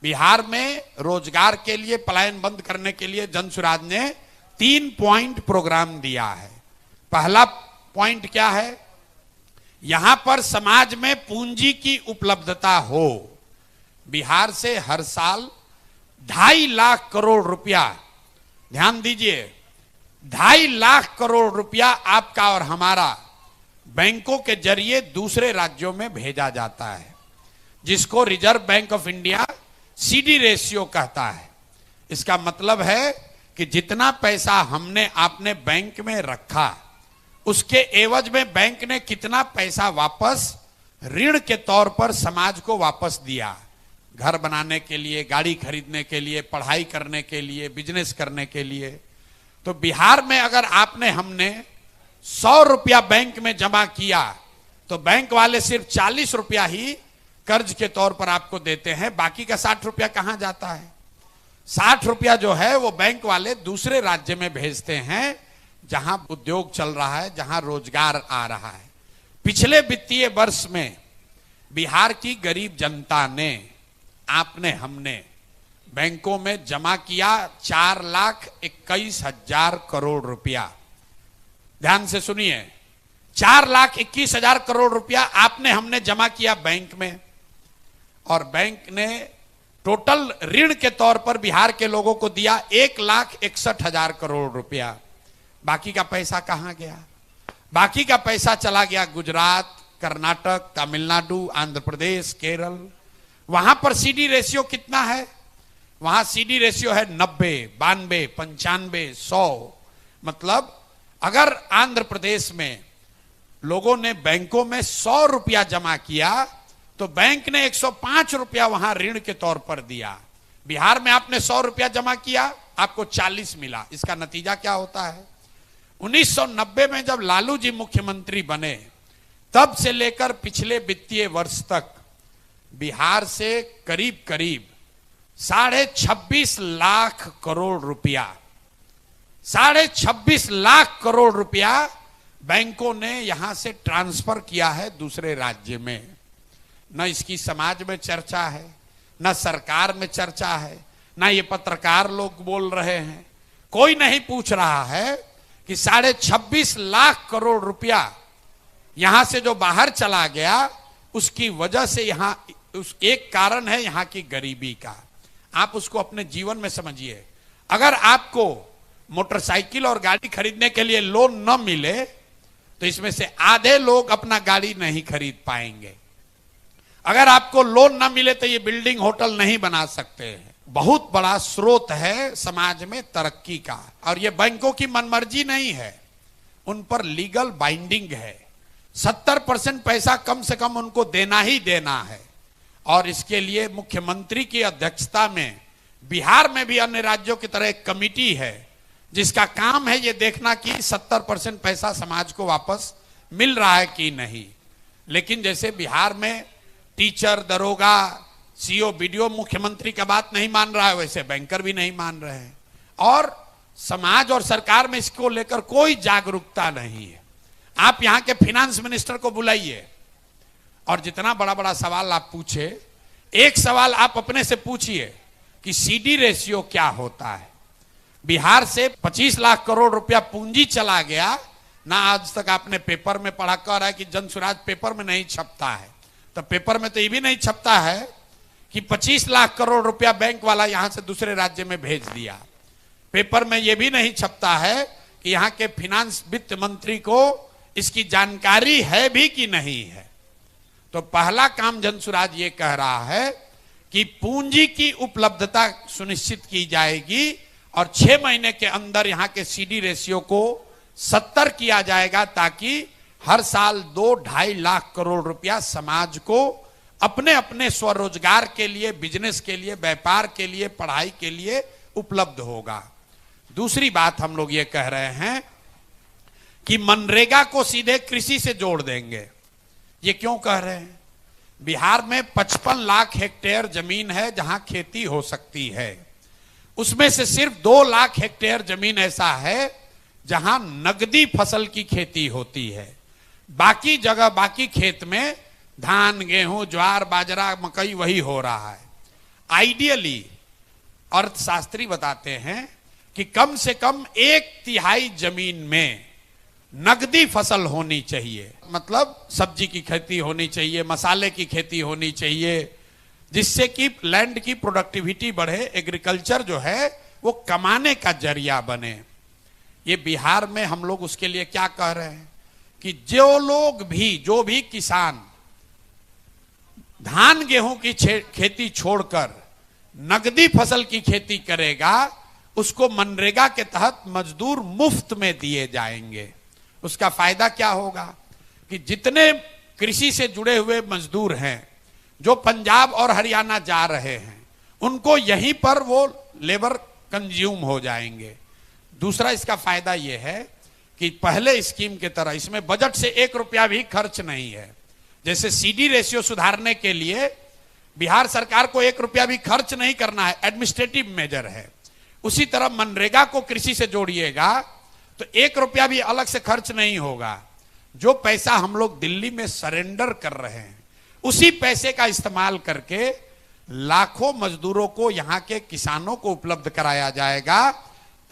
बिहार में रोजगार के लिए, पलायन बंद करने के लिए जनसुराज ने 3 पॉइंट प्रोग्राम दिया है। पहला पॉइंट क्या है? यहां पर समाज में पूंजी की उपलब्धता हो। बिहार से हर साल 2.5 लाख करोड़ रुपया, ध्यान दीजिए, 2.5 लाख करोड़ रुपया आपका और हमारा बैंकों के जरिए दूसरे राज्यों में भेजा जाता है, जिसको reserve bank of India CD ratio कहता है। इसका मतलब है कि जितना पैसा हमने आपने बैंक में रखा, उसके एवज में बैंक ने कितना पैसा वापस ऋण के तौर पर समाज को वापस दिया। घर बनाने के लिए, गाड़ी खरीदने के लिए, पढ़ाई करने के लिए, बिजनेस करने के लिए। तो बिहार में अगर आपने हमने 100 रुपया बैंक में जमा किया तो बैंक वाले सिर्फ 40 रुपया ही कर्ज के तौर पर आपको देते हैं। बाकी का 60 रुपया कहां जाता है? 60 रुपया जो है वो बैंक वाले दूसरे राज्य में भेजते हैं, जहां उद्योग चल रहा है, जहां रोजगार आ रहा है। पिछले वित्तीय वर्ष में बिहार की गरीब जनता ने, आपने हमने बैंकों में जमा किया 4,21,000 करोड़ रुपया। ध्यान से सुनिए, 4,21,000 करोड़ रुपया आपने हमने जमा किया बैंक में, और बैंक ने टोटल ऋण के तौर पर बिहार के लोगों को दिया 1,61,000 करोड़ रुपया। बाकी का पैसा कहां गया? बाकी का पैसा चला गया गुजरात, कर्नाटक, तमिलनाडु, आंध्र प्रदेश, केरल। वहां पर सीडी रेशियो कितना है? वहां सीडी रेशियो है 90, 92, 95, 100। मतलब अगर आंध्र प्रदेश में लोगों ने बैंकों में 100 रुपया जमा किया तो बैंक ने 105 रुपया वहां ऋण के तौर पर दिया। बिहार में आपने 100 रुपया जमा किया, आपको 40 मिला। इसका नतीजा क्या होता है? 1990 में जब लालू जी मुख्यमंत्री बने, तब से लेकर पिछले वित्तीय वर्ष तक बिहार से करीब करीब 26.5 लाख करोड़ रुपया, 26.5 लाख करोड़ रुपया बैंकों ने यहां से ट्रांसफर किया है दूसरे राज्य में। न इसकी समाज में चर्चा है, न सरकार में चर्चा है, न ये पत्रकार लोग बोल रहे हैं। कोई नहीं पूछ रहा है कि 26.5 लाख करोड़ रुपया यहां से जो बाहर चला गया, उसकी वजह से यहां उस एक कारण है यहां की गरीबी का। आप उसको अपने जीवन में समझिए। अगर आपको मोटरसाइकिल और गाड़ी खरीदने के लिए लोन न मिले तो इसमें से आधे लोग अपना गाड़ी नहीं खरीद पाएंगे। अगर आपको लोन न मिले तो ये बिल्डिंग, होटल नहीं बना सकते हैं। बहुत बड़ा स्रोत है समाज में तरक्की का, और ये बैंकों की मनमर्जी नहीं है, उन पर लीगल बाइंडिंग है। 70% पैसा कम से कम उनको देना ही देना है, और इसके लिए मुख्यमंत्री की अध्यक्षता में बिहार में भी अन्य राज्यों की तरह एक कमिटी है, जिसका काम है ये देखना कि 70% पैसा समाज को वापस मिल रहा है कि नहीं। लेकिन जैसे बिहार में टीचर, दरोगा, सीओ, बीडीओ मुख्यमंत्री का बात नहीं मान रहा है, वैसे बैंकर भी नहीं मान रहे हैं, और समाज और सरकार में इसको लेकर कोई जागरूकता नहीं है। आप यहां के फिनेंस मिनिस्टर को बुलाइए और जितना बड़ा बड़ा सवाल आप पूछे, एक सवाल आप अपने से पूछिए कि सीडी रेशियो क्या होता है। बिहार से 25 लाख करोड़ रुपया पूंजी चला गया ना। आज तक आपने पेपर में पढ़ा, कह रहा है कि जनसुराज पेपर में नहीं छपता है, तो पेपर में तो ये भी नहीं छपता है कि 25 लाख करोड़ रुपया बैंक वाला यहां से दूसरे राज्य में भेज दिया। पेपर में यह भी नहीं छपता है कि यहां के फिनांस वित्त मंत्री को इसकी जानकारी है भी कि नहीं है। तो पहला काम जनसुराज ये कह रहा है कि पूंजी की उपलब्धता सुनिश्चित की जाएगी, और 6 महीने के अंदर यहां के सीडी रेशियो को 70 किया जाएगा, ताकि हर साल 2-2.5 लाख करोड़ रुपया समाज को अपने अपने स्वरोजगार के लिए, बिजनेस के लिए, व्यापार के लिए, पढ़ाई के लिए उपलब्ध होगा। दूसरी बात हम लोग ये कह रहे हैं कि मनरेगा को सीधे कृषि से जोड़ देंगे। ये क्यों कह रहे हैं? बिहार में 55 लाख हेक्टेयर जमीन है जहां खेती हो सकती है। उसमें से सिर्फ 2 लाख हेक्टेयर जमीन ऐसा है जहां नगदी फसल की खेती होती है। बाकी जगह, बाकी खेत में धान, गेहूं, ज्वार, बाजरा, मकई वही हो रहा है। आइडियली अर्थशास्त्री बताते हैं कि कम से कम 1/3 जमीन में नगदी फसल होनी चाहिए, मतलब सब्जी की खेती होनी चाहिए, मसाले की खेती होनी चाहिए, जिससे कि लैंड की प्रोडक्टिविटी बढ़े, एग्रीकल्चर जो है वो कमाने का जरिया बने। ये बिहार में हम लोग उसके लिए क्या कह रहे हैं कि जो भी किसान धान गेहूं की खेती छोड़कर नगदी फसल की खेती करेगा, उसको मनरेगा के तहत मजदूर मुफ्त में दिए जाएंगे। उसका फायदा क्या होगा कि जितने कृषि से जुड़े हुए मजदूर हैं जो पंजाब और हरियाणा जा रहे हैं, उनको यहीं पर वो लेबर कंज्यूम हो जाएंगे। दूसरा इसका फायदा यह है कि पहले स्कीम के तरह इसमें बजट से 1 रुपया भी खर्च नहीं है। जैसे सीडी रेशियो सुधारने के लिए बिहार सरकार को 1 रुपया भी खर्च नहीं करना है, एडमिनिस्ट्रेटिव मेजर है। उसी तरह मनरेगा को कृषि से जोड़िएगा तो 1 रुपया भी अलग से खर्च नहीं होगा। जो पैसा हम लोग दिल्ली में सरेंडर कर रहे हैं, उसी पैसे का इस्तेमाल करके लाखों मजदूरों को, यहाँ के किसानों को उपलब्ध कराया जाएगा,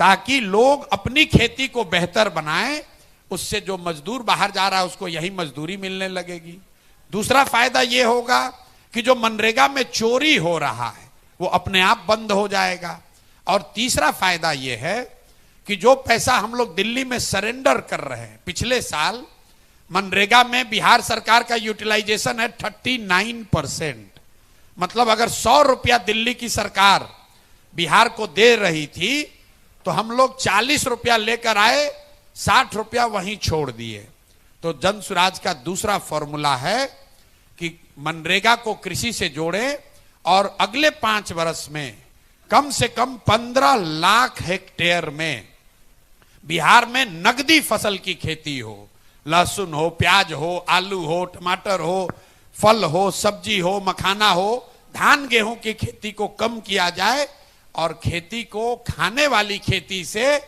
ताकि लोग अपनी खेती को बेहतर बनाएं। उससे जो मजदूर बाहर जा रहा है उसको यही मजदूरी मिलने लगेगी। दूसरा फायदा यह होगा कि जो मनरेगा में चोरी हो रहा है वो अपने आप बंद हो जाएगा। और तीसरा फायदा यह है कि जो पैसा हम लोग दिल्ली में सरेंडर कर रहे हैं, पिछले साल मनरेगा में बिहार सरकार का यूटिलाइजेशन है 39%। मतलब अगर 100 रुपया दिल्ली की सरकार बिहार को दे रही थी तो हम लोग 40 रुपया लेकर आए, 60 रुपया वहीं छोड़ दिए। तो जन सुराज का दूसरा फॉर्मूला है कि मनरेगा को कृषि से जोड़े और अगले 5 वर्ष में कम से कम 15 लाख हेक्टेयर में बिहार में नगदी फसल की खेती हो। लहसुन हो, प्याज हो, आलू हो, टमाटर हो, फल हो, सब्जी हो, मखाना हो, धान गेहूं की खेती को कम किया जाए और खेती को खाने वाली खेती से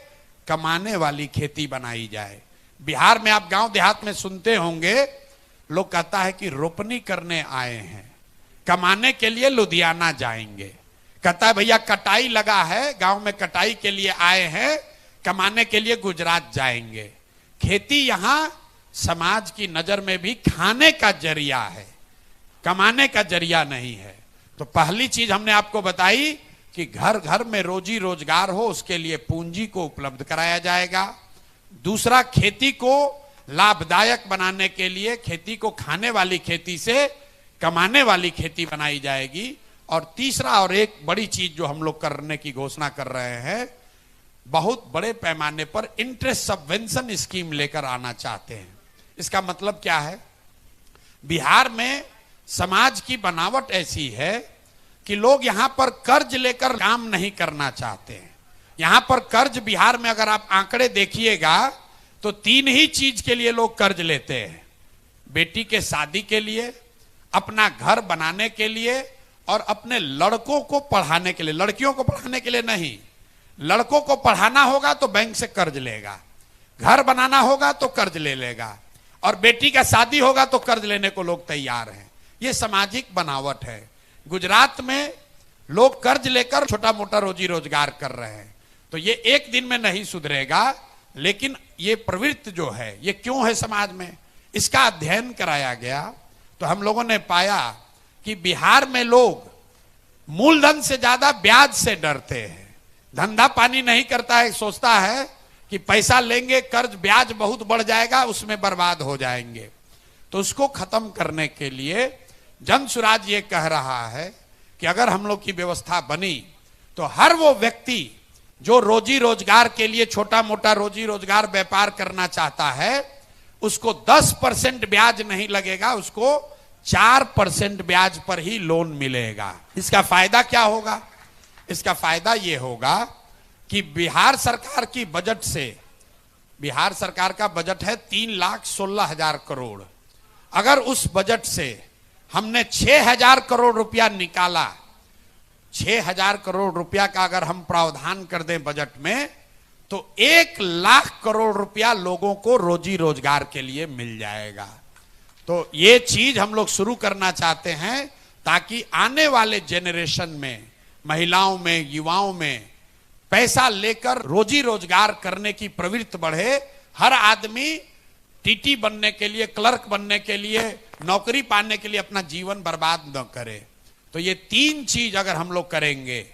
कमाने वाली खेती बनाई जाए। बिहार में आप गांव देहात में सुनते होंगे, लोग कहता है कि रोपनी करने आए हैं, कमाने के लिए लुधियाना जाएंगे। कहता है भैया कटाई लगा है, गांव में कटाई के लिए आए हैं, कमाने के लिए गुजरात जाएंगे। खेती यहां समाज की नजर में भी खाने का जरिया है, कमाने का जरिया नहीं है। तो पहली चीज हमने आपको बताई कि घर घर में रोजी रोजगार हो, उसके लिए पूंजी को उपलब्ध कराया जाएगा। दूसरा, खेती को लाभदायक बनाने के लिए खेती को खाने वाली खेती से कमाने वाली खेती बनाई जाएगी। और तीसरा और एक बड़ी चीज जो हम लोग करने की घोषणा कर रहे हैं, बहुत बड़े पैमाने पर इंटरेस्ट सबवेंशन स्कीम लेकर आना चाहते हैं। इसका मतलब क्या है? बिहार में समाज की बनावट ऐसी है कि लोग यहां पर कर्ज लेकर काम नहीं करना चाहते हैं। यहां पर कर्ज बिहार में अगर आप आंकड़े देखिएगा तो 3 ही चीज के लिए लोग कर्ज लेते हैं। बेटी के शादी के लिए, अपना घर बनाने के लिए और अपने लड़कों को पढ़ाने के लिए। लड़कियों को पढ़ाने के लिए नहीं, लड़कों को पढ़ाना होगा तो बैंक से कर्ज लेगा, घर बनाना होगा तो कर्ज ले लेगा, और बेटी का शादी होगा तो कर्ज लेने को लोग तैयार हैं। ये सामाजिक बनावट है। गुजरात में लोग कर्ज लेकर छोटा मोटा रोजी रोजगार कर रहे हैं। तो ये एक दिन में नहीं सुधरेगा, लेकिन ये प्रवृत्ति जो है ये क्यों है समाज में, इसका अध्ययन कराया गया तो हम लोगों ने पाया कि बिहार में लोग मूलधन से ज्यादा ब्याज से डरते हैं। धंधा पानी नहीं करता है, सोचता है कि पैसा लेंगे कर्ज, ब्याज बहुत बढ़ जाएगा, उसमें बर्बाद हो जाएंगे। तो उसको खत्म करने के लिए जन सुराज ये कह रहा है कि अगर हम लोग की व्यवस्था बनी तो हर वो व्यक्ति जो रोजी रोजगार के लिए छोटा मोटा रोजी रोजगार व्यापार करना चाहता है, उसको 10% ब्याज नहीं लगेगा, उसको 4% ब्याज पर ही लोन मिलेगा। इसका फायदा क्या होगा? इसका फायदा यह होगा कि बिहार सरकार की बजट से, बिहार सरकार का बजट है 3,16,000 करोड़। अगर उस बजट से हमने 6,000 करोड़ रुपया निकाला, 6,000 करोड़ रुपया का अगर हम प्रावधान कर दें बजट में, तो 1,00,000 करोड़ रुपया लोगों को रोजी रोजगार के लिए मिल जाएगा। तो ये चीज हम लोग शुरू करना चाहते हैं ताकि आने वाले जेनरेशन में महिलाओं में, युवाओं में पैसा लेकर रोजी रोजगार करने की प्रवृत्ति बढ़े। हर आदमी टीटी बनने के लिए, क्लर्क बनने के लिए, नौकरी पाने के लिए अपना जीवन बर्बाद न करे। तो ये 3 चीज अगर हम लोग करेंगे,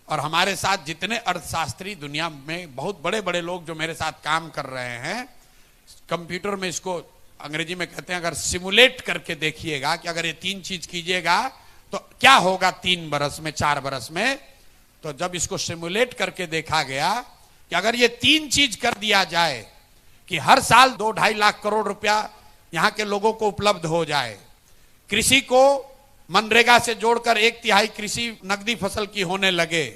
और हमारे साथ जितने अर्थशास्त्री दुनिया में बहुत बड़े बड़े लोग जो मेरे साथ काम कर रहे हैं, कंप्यूटर में इसको अंग्रेजी में कहते हैं, अगर सिमुलेट करके देखिएगा कि अगर ये 3 चीज कीजिएगा तो क्या होगा 3 बरस में, 4 बरस में। तो जब इसको सिमुलेट करके देखा गया कि अगर ये 3 चीज कर दिया जाए कि हर साल 2-2.5 लाख करोड़ रुपया यहां के लोगों को उपलब्ध हो जाए, कृषि को मनरेगा से जोड़कर 1/3 कृषि नकदी फसल की होने लगे,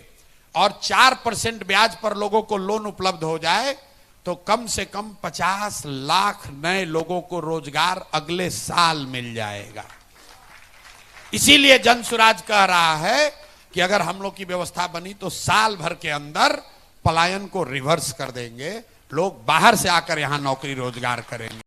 और 4% ब्याज पर लोगों को लोन उपलब्ध हो जाए, तो कम से कम 50 लाख नए लोगों को रोजगार अगले साल मिल जाएगा। इसीलिए जनसुराज कह रहा है कि अगर हम लोग की व्यवस्था बनी तो साल भर के अंदर पलायन को रिवर्स कर देंगे, लोग बाहर से आकर यहां नौकरी रोजगार करेंगे।